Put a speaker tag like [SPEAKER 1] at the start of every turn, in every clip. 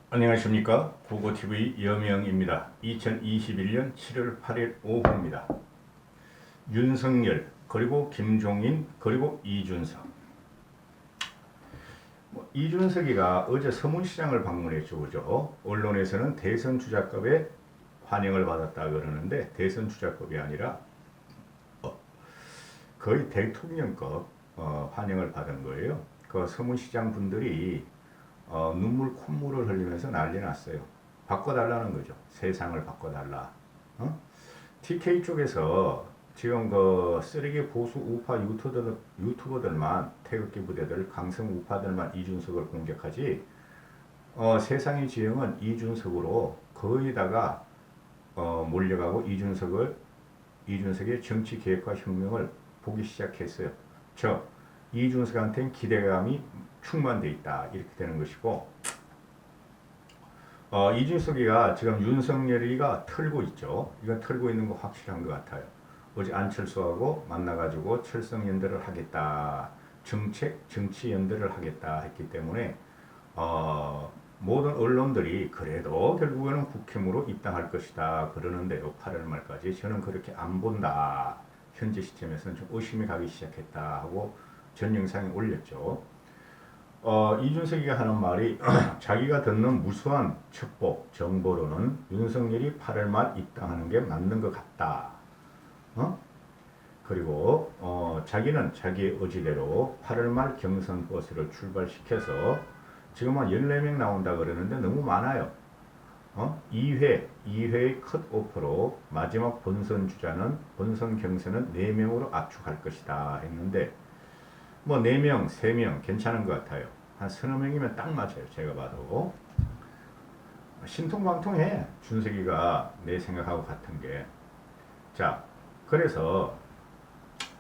[SPEAKER 1] 안녕하십니까. 국어TV 여명입니다. 2021년 7월 8일 오후입니다. 윤석열, 그리고 김종인, 그리고 이준석. 이준석이가 어제 서문시장을 방문했죠. 그죠? 언론에서는 대선 주자급에 환영을 받았다 그러는데 대선 주자급이 아니라 거의 대통령급 환영을 받은 거예요. 그 서문시장 분들이 눈물 콧물을 흘리면서 난리 났어요. 바꿔달라는 거죠. 세상을 바꿔달라. TK 쪽에서 지금 그 쓰레기 보수 우파 유튜버들만 태극기 부대들 강성 우파들만 이준석을 공격하지 세상의 지형은 이준석으로 거의다가 몰려가고 이준석의 정치 계획과 혁명을 보기 시작했어요. 이준석한테는 기대감이 충만돼 있다 이렇게 되는 것이고 이준석이가 지금 윤석열이가 털고 있죠. 이건 털고 있는 거 확실한 것 같아요. 어제 안철수하고 만나가지고 철성연대를 하겠다, 정치 연대를 하겠다 했기 때문에 모든 언론들이 그래도 결국에는 국힘으로 입당할 것이다 그러는데요. 8월 말까지 저는 그렇게 안 본다. 현재 시점에서는 좀 의심이 가기 시작했다 하고 전 영상에 올렸죠. 이준석이가 하는 말이 자기가 듣는 무수한 첩보, 정보로는 윤석열이 8월 말 입당하는 게 맞는 것 같다. 그리고 자기는 자기의 의지대로 8월 말 경선 버스를 출발시켜서 지금 한 14명 나온다 그러는데 너무 많아요. 2회의 컷오프로 마지막 본선 경선은 4명으로 압축할 것이다 했는데 4명, 3명 괜찮은 것 같아요. 한 서너 명이면 딱 맞아요. 제가 봐도. 신통방통해. 준석이가 내 생각하고 같은 게. 자, 그래서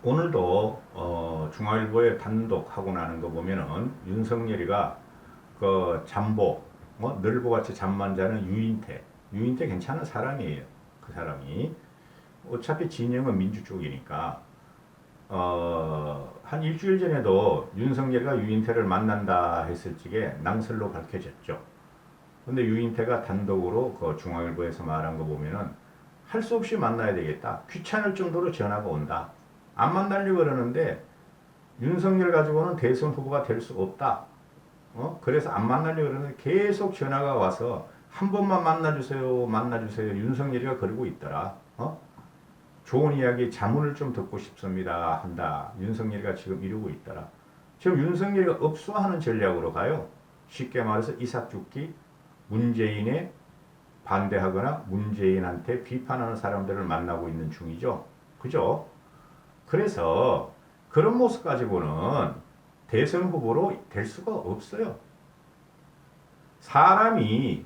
[SPEAKER 1] 오늘도 중앙일보에 단독 하고 나는 거 보면은 윤석열이가 그 잠보, 늘보같이 잠만 자는 유인태 괜찮은 사람이에요. 그 사람이. 어차피 진영은 민주 쪽이니까. 한 일주일 전에도 윤석열과 유인태를 만난다 했을 적에 낭설로 밝혀졌죠. 근데 유인태가 단독으로 그 중앙일보에서 말한 거 보면은 할 수 없이 만나야 되겠다. 귀찮을 정도로 전화가 온다. 안 만나려고 그러는데 윤석열 가지고는 대선 후보가 될 수 없다. 그래서 안 만나려고 그러는데 계속 전화가 와서 한 번만 만나주세요. 윤석열이가 그러고 있더라. 좋은 이야기 자문을 좀 듣고 싶습니다 한다. 윤석열이가 지금 이러고 있더라. 지금 윤석열이가 업수하는 전략으로 가요. 쉽게 말해서 이삭죽기, 문재인에 반대하거나 문재인한테 비판하는 사람들을 만나고 있는 중이죠. 그죠? 그래서 그런 모습 가지고는 대선 후보로 될 수가 없어요. 사람을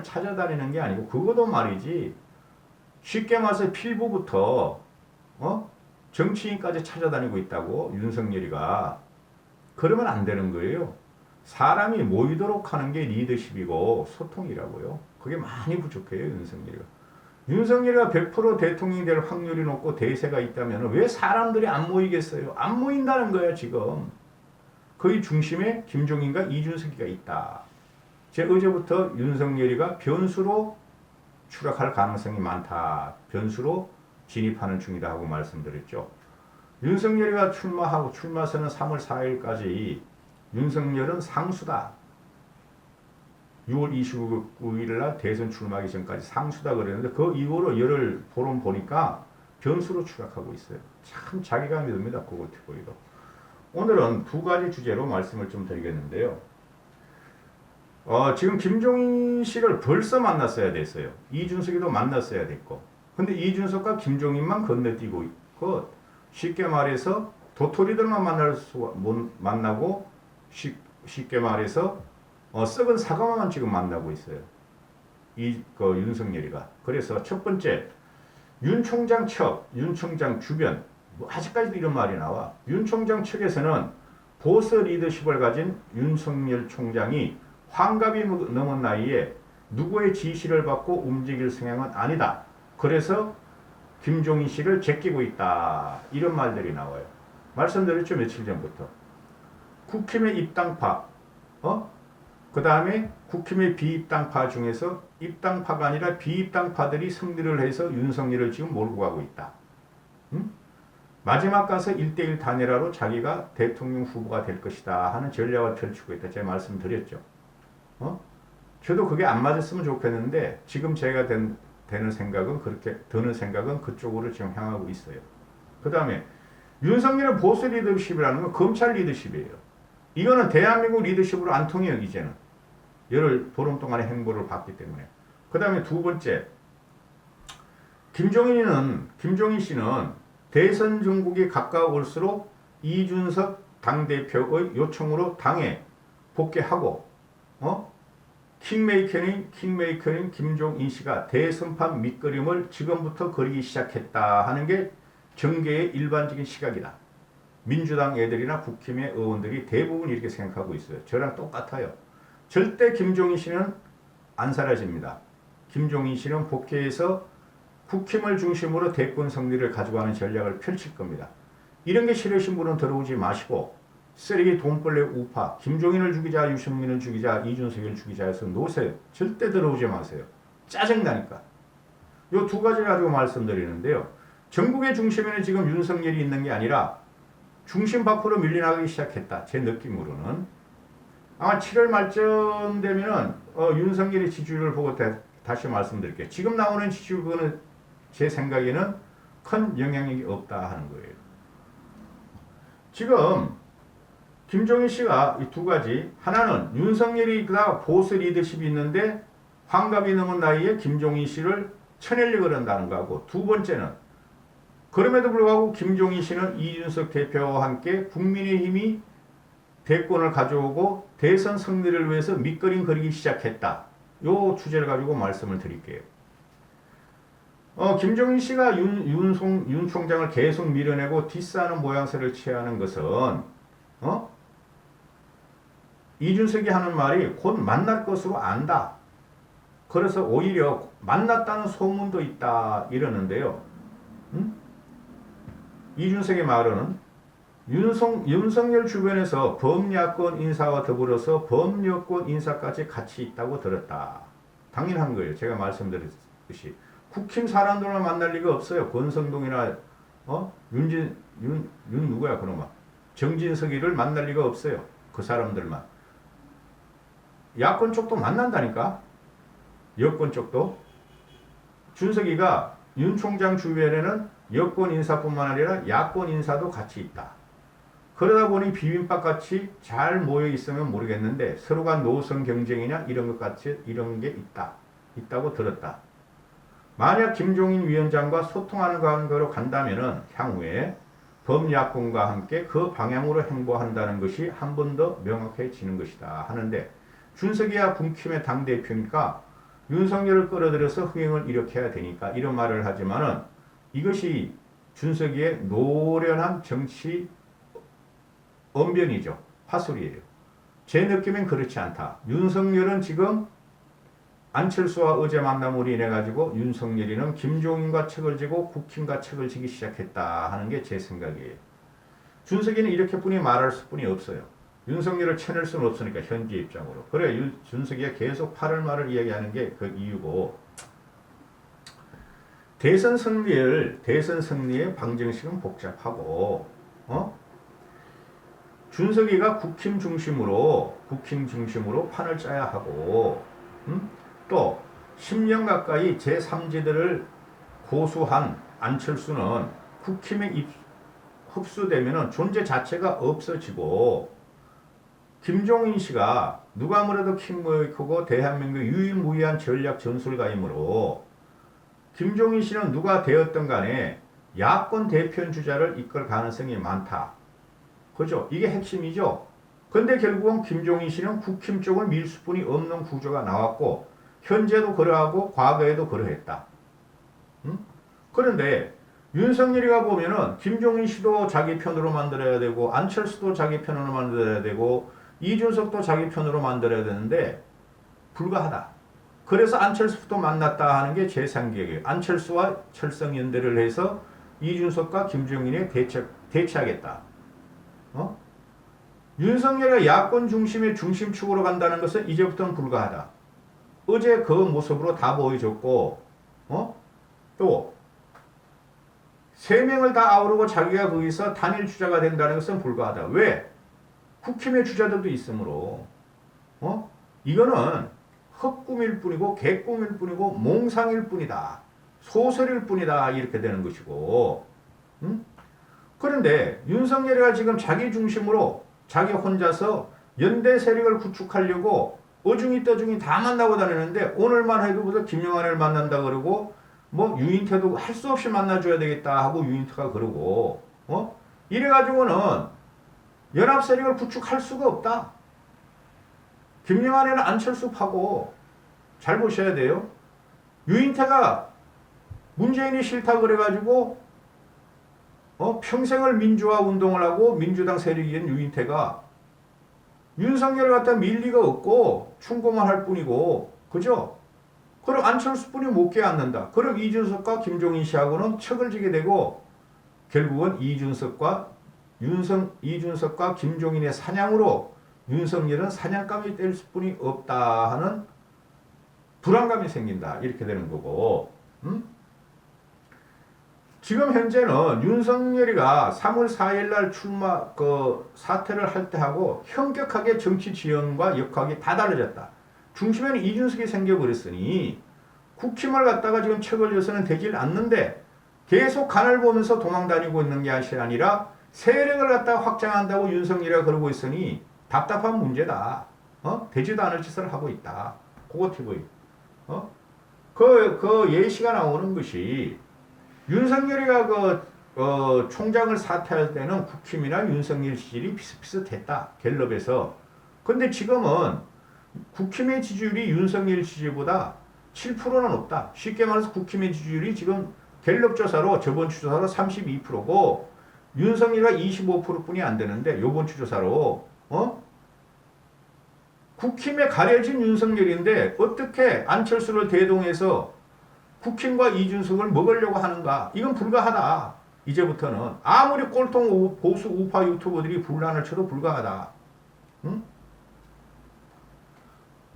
[SPEAKER 1] 찾아다니는 게 아니고 그것도 말이지. 쉽게 말해서 필부부터 정치인까지 찾아다니고 있다고 윤석열이가. 그러면 안 되는 거예요. 사람이 모이도록 하는 게 리더십이고 소통이라고요. 그게 많이 부족해요. 윤석열이가 100% 대통령이 될 확률이 높고 대세가 있다면 왜 사람들이 안 모이겠어요? 안 모인다는 거야 지금. 거의 중심에 김종인과 이준석이가 있다. 제가 어제부터 윤석열이가 변수로 추락할 가능성이 많다. 변수로 진입하는 중이다 하고 말씀드렸죠. 윤석열이가 출마선은 3월 4일까지 윤석열은 상수다. 6월 29일 날 대선 출마하기 전까지 상수다 그랬는데 그 이후로 열흘 포럼 보니까 변수로 추락하고 있어요. 참 자기감이 듭니다. 국어TV도. 오늘은 두 가지 주제로 말씀을 좀 드리겠는데요. 지금 김종인 씨를 벌써 만났어야 됐어요. 이준석이도 만났어야 됐고. 근데 이준석과 김종인만 건너뛰고 있고, 쉽게 말해서 도토리들만 만나고 쉽게 말해서 썩은 사과만 지금 만나고 있어요. 윤석열이가. 그래서 첫 번째, 윤 총장 주변, 아직까지도 이런 말이 나와. 윤 총장 측에서는 보수 리더십을 가진 윤석열 총장이 환갑이 넘은 나이에 누구의 지시를 받고 움직일 성향은 아니다. 그래서 김종인 씨를 제끼고 있다. 이런 말들이 나와요. 말씀드렸죠. 며칠 전부터. 국힘의 입당파, 그 다음에 국힘의 비입당파 중에서 입당파가 아니라 비입당파들이 승리를 해서 윤석열을 지금 몰고 가고 있다. 응? 마지막 가서 1대1 단일화로 자기가 대통령 후보가 될 것이다 하는 전략을 펼치고 있다. 제가 말씀드렸죠. 저도 그게 안 맞았으면 좋겠는데 지금 제가 드는 생각은 그쪽으로 지금 향하고 있어요. 그 다음에 윤석열의 보수 리더십이라는 건 검찰 리더십이에요. 이거는 대한민국 리더십으로 안 통해요. 이제는 열흘 보름 동안의 행보를 봤기 때문에. 그 다음에 두 번째, 김종인 씨는 대선 정국이 가까울수록 이준석 당대표의 요청으로 당에 복귀하고 킹메이커인 김종인 씨가 대선판 밑그림을 지금부터 그리기 시작했다 하는 게 정계의 일반적인 시각이다. 민주당 애들이나 국힘의 의원들이 대부분 이렇게 생각하고 있어요. 저랑 똑같아요. 절대 김종인 씨는 안 사라집니다. 김종인 씨는 복귀해서 국힘을 중심으로 대권 승리를 가져가는 전략을 펼칠 겁니다. 이런 게 싫으신 분은 들어오지 마시고 쓰레기 돈벌레 우파 김종인을 죽이자 유승민을 죽이자 이준석을 죽이자 해서 놓으세요. 절대 들어오지 마세요. 짜증나니까. 요 두 가지 가지고 말씀드리는데요. 전국의 중심에는 지금 윤석열이 있는 게 아니라 중심 밖으로 밀려나기 시작했다. 제 느낌으로는. 아마 7월 말쯤 되면은 윤석열의 지지율을 보고 다시 말씀드릴게요. 지금 나오는 지지율은 제 생각에는 큰 영향력이 없다 하는 거예요. 지금 김종인 씨가 이 두 가지, 하나는 윤석열이 보수 리더십이 있는데 환갑이 넘은 나이에 김종인 씨를 쳐내려고 그런다는 거고, 두 번째는 그럼에도 불구하고 김종인 씨는 이준석 대표와 함께 국민의힘이 대권을 가져오고 대선 승리를 위해서 밑그림 그리기 시작했다. 요 주제를 가지고 말씀을 드릴게요. 김종인 씨가 윤 총장을 계속 밀어내고 디스하는 모양새를 취하는 것은 이준석이 하는 말이 곧 만날 것으로 안다. 그래서 오히려 만났다는 소문도 있다 이러는데요. 이준석의 말은 윤석열 주변에서 범야권 인사와 더불어서 범여권 인사까지 같이 있다고 들었다. 당연한 거예요. 제가 말씀드렸듯이 국힘 사람들만 만날 리가 없어요. 권성동이나 누구야 그놈아 정진석이를 만날 리가 없어요. 그 사람들만. 야권 쪽도 만난다니까. 여권 쪽도. 준석이가 윤 총장 주변에는 여권 인사뿐만 아니라 야권 인사도 같이 있다. 그러다 보니 비빔밥같이 잘 모여 있으면 모르겠는데 서로 간 노선 경쟁이나 이런 것 같이 이런 게 있다고 들었다. 만약 김종인 위원장과 소통하는 관계로 간다면은 향후에 범야권과 함께 그 방향으로 행보한다는 것이 한 번 더 명확해지는 것이다 하는데, 준석이야 국힘의 당대표니까 윤석열을 끌어들여서 흥행을 일으켜야 되니까 이런 말을 하지만은 이것이 준석이의 노련한 정치 언변이죠. 화술이에요. 제 느낌엔 그렇지 않다. 윤석열은 지금 안철수와 어제 만남으로 인해 가지고 윤석열이는 김종인과 책을 지고 국힘과 책을 지기 시작했다 하는 게 제 생각이에요. 준석이는 이렇게뿐이 말할 수뿐이 없어요. 윤석열을 쳐낼 수는 없으니까 현재 입장으로. 그래 준석이가 계속 8월 말을 이야기하는 게 그 이유고, 대선 승리의 방정식은 복잡하고 준석이가 국힘 중심으로 판을 짜야 하고, 또 10년 가까이 제3지들을 고수한 안철수는 국힘에 흡수되면 존재 자체가 없어지고, 김종인 씨가 누가 뭐래도 킹메이커고 대한민국 유일무이한 전략 전술가이므로 김종인 씨는 누가 되었든 간에 야권 대표 주자를 이끌 가능성이 많다. 그죠? 이게 핵심이죠. 근데 결국은 김종인 씨는 국힘 쪽을 밀 수뿐이 없는 구조가 나왔고, 현재도 그러하고 과거에도 그러했다. 그런데 윤석열이가 보면은 김종인 씨도 자기 편으로 만들어야 되고, 안철수도 자기 편으로 만들어야 되고, 이준석도 자기 편으로 만들어야 되는데 불가하다. 그래서 안철수부터 만났다 하는 게 제 생각이에요. 안철수와 철성연대를 해서 이준석과 김종인에 대체하겠다. 윤석열이 야권 중심의 중심축으로 간다는 것은 이제부터는 불가하다. 어제 그 모습으로 다 보여줬고, 또 3명을 다 아우르고 자기가 거기서 단일 주자가 된다는 것은 불가하다. 왜? 국힘의 주자들도 있으므로, 이거는 헛꿈일 뿐이고 개꿈일 뿐이고 몽상일 뿐이다. 소설일 뿐이다. 이렇게 되는 것이고, 그런데 윤석열이가 지금 자기 중심으로 자기 혼자서 연대 세력을 구축하려고 어중이 떠중이 다 만나고 다니는데 오늘만 해도 무슨 김영환을 만난다 그러고 뭐 유인태도 할 수 없이 만나줘야 되겠다 하고 유인태가 그러고 이래가지고는 연합 세력을 구축할 수가 없다. 김영환에는 안철수 파고 잘 보셔야 돼요. 유인태가 문재인이 싫다 그래가지고 평생을 민주화 운동을 하고 민주당 세력인 유인태가 윤석열을 갖다 밀 리가 없고 충고만 할 뿐이고 그죠? 그럼 안철수뿐이 못 깨닫는다. 그럼 이준석과 김종인 씨하고는 척을 지게 되고 결국은 이준석과 김종인의 사냥으로 윤석열은 사냥감이 될 뿐이 없다 하는 불안감이 생긴다. 이렇게 되는 거고 지금 현재는 윤석열이가 3월 4일 날 사퇴를 할 때하고 현격하게 정치 지형과 역학이 다 달라졌다. 중심에는 이준석이 생겨버렸으니 국힘을 갖다가 지금 척을 져서는 되질 않는데 계속 간을 보면서 도망다니고 있는 게 아니라 세력을 갖다가 확장한다고 윤석열이가 그러고 있으니 답답한 문제다. 되지도 않을 짓을 하고 있다. 그거 TV. 그 예시가 나오는 것이 윤석열이가 총장을 사퇴할 때는 국힘이나 윤석열 지지율이 비슷비슷했다. 갤럽에서. 근데 지금은 국힘의 지지율이 윤석열 지지율보다 7%는 없다. 쉽게 말해서 국힘의 지지율이 지금 갤럽 조사로 저번 주 조사로 32%고 윤석열이가 25%뿐이 안 되는데 요번 주 조사로 국힘에 가려진 윤석열인데 어떻게 안철수를 대동해서 국힘과 이준석을 먹으려고 하는가? 이건 불가하다. 이제부터는 아무리 꼴통 보수 우파 유튜버들이 분란을 쳐도 불가하다.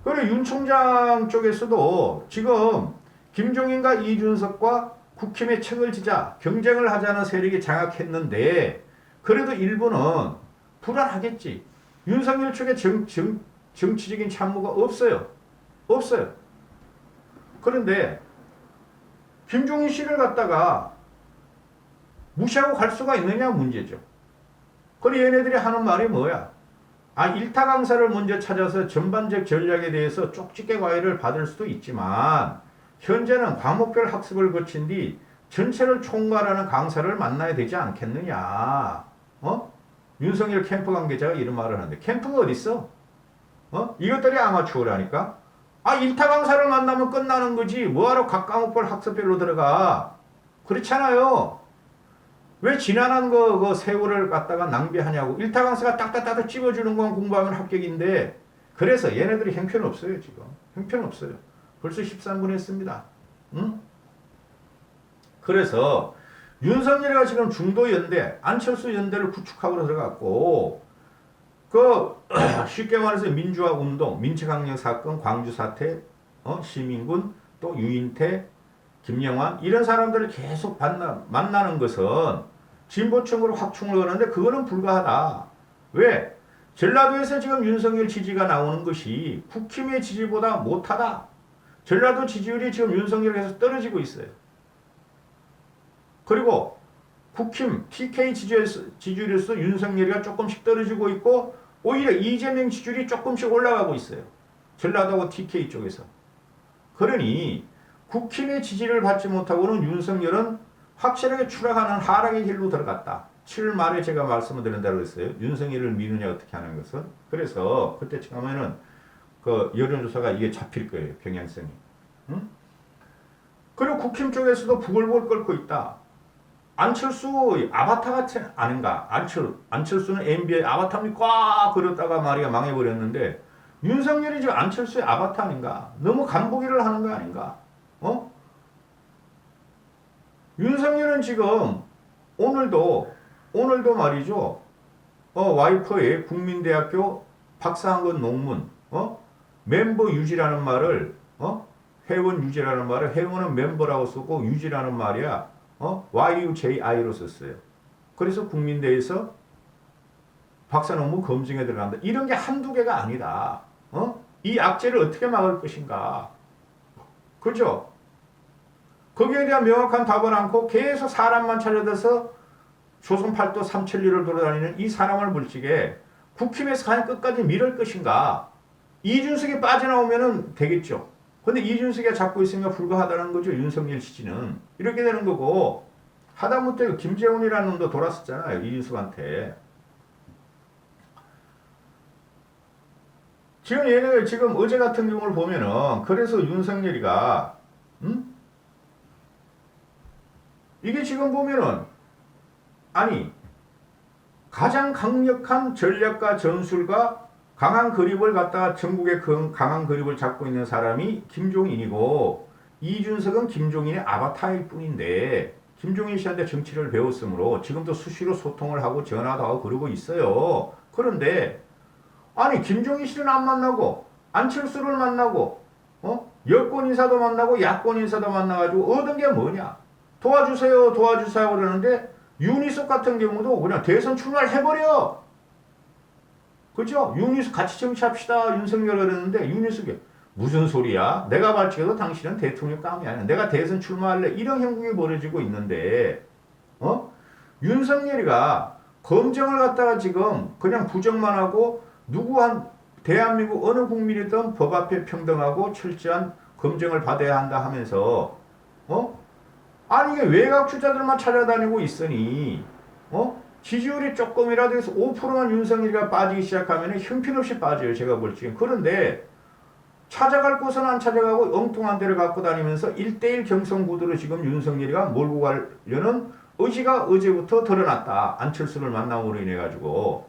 [SPEAKER 1] 그리고 윤 총장 쪽에서도 지금 김종인과 이준석과 국힘의 척을 지자 경쟁을 하자는 세력이 장악했는데 그래도 일부는 불안하겠지. 윤석열 쪽에 정치적인 참모가 없어요. 그런데 김종인 씨를 갖다가 무시하고 갈 수가 있느냐 문제죠. 그리고 얘네들이 하는 말이 뭐야? 일타 강사를 먼저 찾아서 전반적 전략에 대해서 쪽집게 과외를 받을 수도 있지만 현재는 과목별 학습을 거친 뒤 전체를 총괄하는 강사를 만나야 되지 않겠느냐. 윤석열 캠프 관계자가 이런 말을 하는데 캠프가 어딨어? 이것들이 아마추어라니까? 일타 강사를 만나면 끝나는 거지. 뭐하러 각 과목별 학습별로 들어가? 그렇잖아요. 왜 지난한 그 세월을 갖다가 낭비하냐고. 일타 강사가 딱딱딱 찝어주는 건 공부하면 합격인데 그래서 얘네들이 형편없어요 지금. 형편없어요. 벌써 13분 했습니다. 그래서 윤석열이가 지금 중도 연대, 안철수 연대를 구축하고 들어갔고 쉽게 말해서 민주화 운동, 민치강령 사건, 광주 사태, 시민군, 또 유인태, 김영환 이런 사람들을 계속 만나는 것은 진보층으로 확충을 하는데 그거는 불가하다. 왜? 전라도에서 지금 윤석열 지지가 나오는 것이 국힘의 지지보다 못하다. 전라도 지지율이 지금 윤석열에서 떨어지고 있어요. 그리고 국힘, TK 지지율에서 윤석열이가 조금씩 떨어지고 있고 오히려 이재명 지지율이 조금씩 올라가고 있어요. 전라도하고 TK 쪽에서. 그러니 국힘의 지지를 받지 못하고는 윤석열은 확실하게 추락하는 하락의 길로 들어갔다. 7월 말에 제가 말씀을 드린 대로 했어요. 윤석열을 미느냐 어떻게 하는 것은. 그래서 그때 처음에는 그 여론조사가 이게 잡힐 거예요. 경향성이. 그리고 국힘 쪽에서도 부글부글 끓고 있다. 안철수 아바타 같지 않은가? 안철수는 MB의 아바타미 꽉 그렸다가 말이야 망해버렸는데 윤석열이 지금 안철수의 아바타 아닌가? 너무 간보기를 하는 거 아닌가? 윤석열은 지금 오늘도 말이죠. 와이프의 국민대학교 박사학원 논문, 멤버 유지라는 말을, 회원 유지라는 말을 회원은 멤버라고 쓰고 유지라는 말이야, YUJI로 썼어요. 그래서 국민대에서 박사 논문 검증에 들어간다. 이런 게 한두 개가 아니다. 이 악재를 어떻게 막을 것인가. 그죠? 거기에 대한 명확한 답은 않고 계속 사람만 찾아들어서 조선팔도 삼천리를 돌아다니는 이 사람을 물직에 국힘에서 과연 끝까지 밀을 것인가. 이준석이 빠져나오면 되겠죠. 근데 이준석이 잡고 있으니까 불가하다는 거죠. 윤석열 지지는. 이렇게 되는 거고, 하다못해 김재훈이라는 놈도 돌았었잖아요. 이준석한테. 지금 얘네 지금 어제 같은 경우를 보면은 그래서 윤석열이가 이게 지금 보면은 아니 가장 강력한 전략과 전술과 강한 그립을 갖다가 전국의 강한 그립을 잡고 있는 사람이 김종인이고 이준석은 김종인의 아바타일 뿐인데 김종인 씨한테 정치를 배웠으므로 지금도 수시로 소통을 하고 전화도 하고 그러고 있어요. 그런데 아니 김종인 씨는 안 만나고 안철수를 만나고 여권 인사도 만나고 야권 인사도 만나가지고 얻은 게 뭐냐. 도와주세요 도와주세요 그러는데 윤희숙 같은 경우도 그냥 대선 출마를 해버려. 그죠? 윤희숙 같이 정치합시다 윤석열 그러는데 윤희숙이 무슨 소리야. 내가 발칙해도 당신은 대통령감이 아니야. 내가 대선 출마할래. 이런 형국이 벌어지고 있는데 윤석열이가 검증을 갖다가 지금 그냥 부정만 하고 대한민국 어느 국민이든 법 앞에 평등하고 철저한 검증을 받아야 한다 하면서 아니 이게 외곽 주자들만 찾아다니고 있으니 지지율이 조금이라도 해서 5%만 윤석열이가 빠지기 시작하면 형편없이 빠져요. 제가 볼 적엔. 그런데 찾아갈 곳은 안 찾아가고 엉뚱한 데를 갖고 다니면서 1대1 경선구도로 지금 윤석열이가 몰고 가려는 의지가 어제부터 드러났다. 안철수를 만남으로 인해 가지고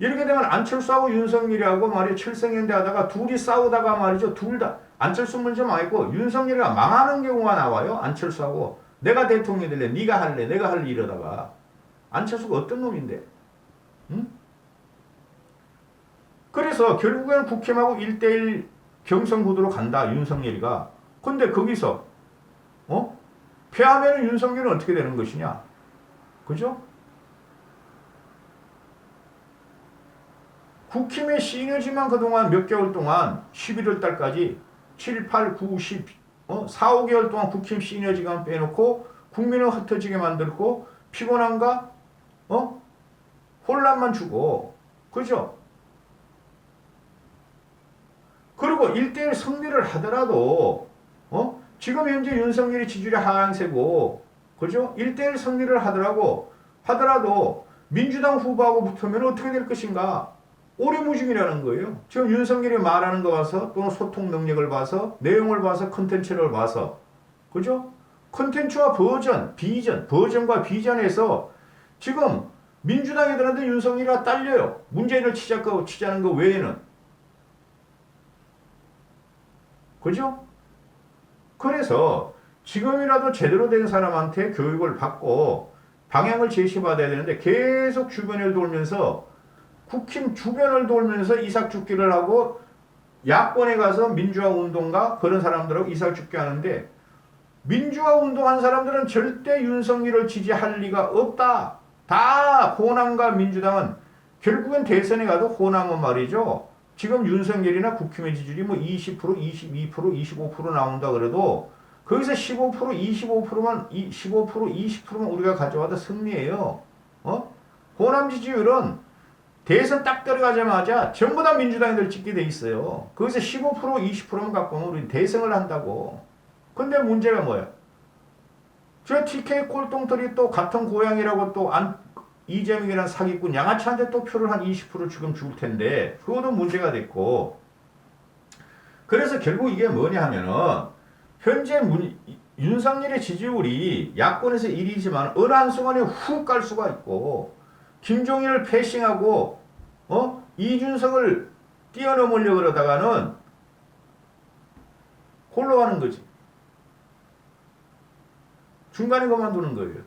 [SPEAKER 1] 이렇게 되면 안철수하고 윤석열이하고 말이야 칠성연대 하다가 둘이 싸우다가 말이죠. 둘 다 안철수 문제 말고 윤석열이가 망하는 경우가 나와요. 안철수하고 내가 대통령이 될래 네가 할래 내가 할래 이러다가 안철수가 어떤 놈인데 그래서 결국엔 국힘하고 1대1 경선구도로 간다. 윤석열이가. 근데 거기서 패하면 윤석열은 어떻게 되는 것이냐. 그죠? 국힘의 시너지만 그동안 몇 개월 동안 11월 달까지 7, 8, 9, 10 4, 5개월 동안 국힘 시너지만 빼놓고 국민을 흩어지게 만들고 피곤함과 혼란만 주고 그죠? 그리고 1대1 승리를 하더라도 지금 현재 윤석열이 지지율이 하향세고 그죠? 1대1 승리를 하더라도 민주당 후보하고 붙으면 어떻게 될 것인가? 오리무중이라는 거예요. 지금 윤석열이 말하는 거 봐서 또는 소통 능력을 봐서 내용을 봐서 컨텐츠를 봐서 그죠? 컨텐츠와 버전과 비전에서 지금 민주당 애들한테 윤석열이가 딸려요. 문재인을 치자는 거 외에는. 그죠? 그래서 지금이라도 제대로 된 사람한테 교육을 받고 방향을 제시받아야 되는데 계속 주변을 돌면서 국힘 주변을 돌면서 이삭죽기를 하고 야권에 가서 민주화 운동가 그런 사람들하고 이삭죽기 하는데 민주화 운동한 사람들은 절대 윤석열을 지지할 리가 없다. 다 호남과 민주당은 결국엔 대선에 가도 호남은 말이죠. 지금 윤석열이나 국힘의 지지율이 뭐 20%, 22%, 25% 나온다 그래도 거기서 15%, 25%만 20%만 우리가 가져와도 승리예요. 호남 지지율은 대선 딱 들어가자마자 전부 다 민주당들 찍게 돼 있어요. 거기서 15%, 20%만 갖고 오면 우리 대승을 한다고. 근데 문제가 뭐야? 저 TK 꼴통들이 또 같은 고향이라고 또 이재명이라는 사기꾼 양아치한테 또 표를 한 20% 지금 줄 텐데 그것도 문제가 됐고 그래서 결국 이게 뭐냐 하면은 현재 윤석열의 지지율이 야권에서 1위지만 어느 한순간에 훅 갈 수가 있고 김종인을 패싱하고 이준석을 뛰어넘으려고 그러다가는 홀로 가는 거지. 중간에 그만두는 거예요.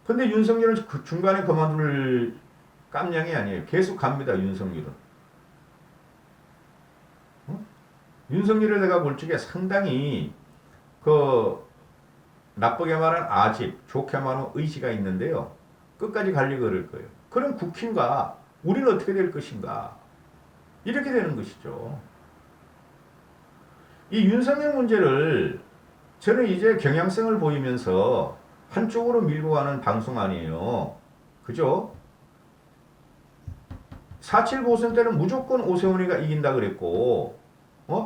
[SPEAKER 1] 근데 윤석열은 그 중간에 그만둘까 깜냥이 아니에요. 계속 갑니다. 윤석열은. 어? 윤석열을 내가 볼 적에 상당히 그 나쁘게 말하면 아집, 좋게 말하면 의지가 있는데요. 끝까지 가려고 그럴 거예요. 그럼 국힘과 우리는 어떻게 될 것인가? 이렇게 되는 것이죠. 이 윤석열 문제를 저는 이제 경향성을 보이면서 한쪽으로 밀고 가는 방송 아니에요. 그죠? 4.7 보선 때는 무조건 오세훈이가 이긴다 그랬고,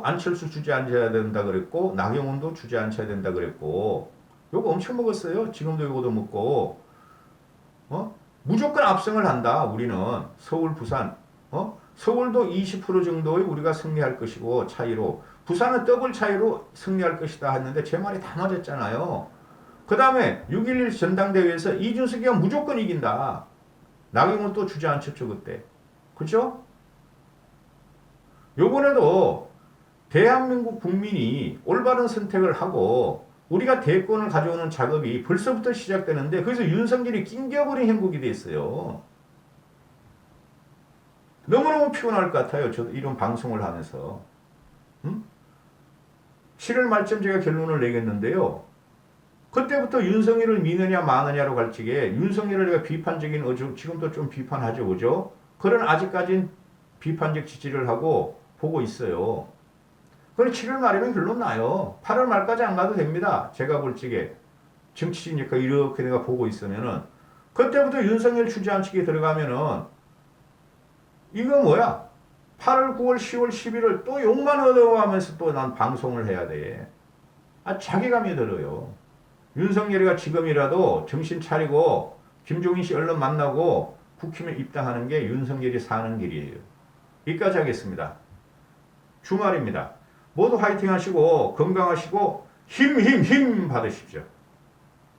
[SPEAKER 1] 안철수 주저앉아야 된다 그랬고, 나경원도 주저앉아야 된다 그랬고, 요거 엄청 먹었어요. 지금도 요거도 먹고, 무조건 압승을 한다. 우리는 서울, 부산, 서울도 20% 정도의 우리가 승리할 것이고 차이로, 부산은 더블 차이로 승리할 것이다 했는데 제 말이 다 맞았잖아요. 그 다음에 6.11 전당대회에서 이준석이가 무조건 이긴다. 나경원 또 주저앉혔죠 그때. 그죠? 요번에도 대한민국 국민이 올바른 선택을 하고 우리가 대권을 가져오는 작업이 벌써부터 시작되는데 거기서 윤석열이 낑겨버린 형국이 됐어요. 너무너무 피곤할 것 같아요. 저도 이런 방송을 하면서. 7월 말쯤 제가 결론을 내겠는데요. 그때부터 윤석열을 미느냐 마느냐로 갈 적에 윤석열을 내가 비판적인 지금도 좀 비판하죠. 그죠? 그런 아직까지는 비판적 지지를 하고 보고 있어요. 그럼 7월 말이면 결론 나요. 8월 말까지 안 가도 됩니다. 제가 볼 적에 정치니까 이렇게 내가 보고 있으면은 그때부터 윤석열 주저앉히기 들어가면은 이거 뭐야? 8월, 9월, 10월, 11월 또 욕만 얻어가면서 또 난 방송을 해야 돼. 자괴감이 들어요. 윤석열이가 지금이라도 정신 차리고 김종인 씨 얼른 만나고 국힘에 입당하는 게 윤석열이 사는 길이에요. 여기까지 하겠습니다. 주말입니다. 모두 화이팅 하시고 건강하시고 힘 받으십시오.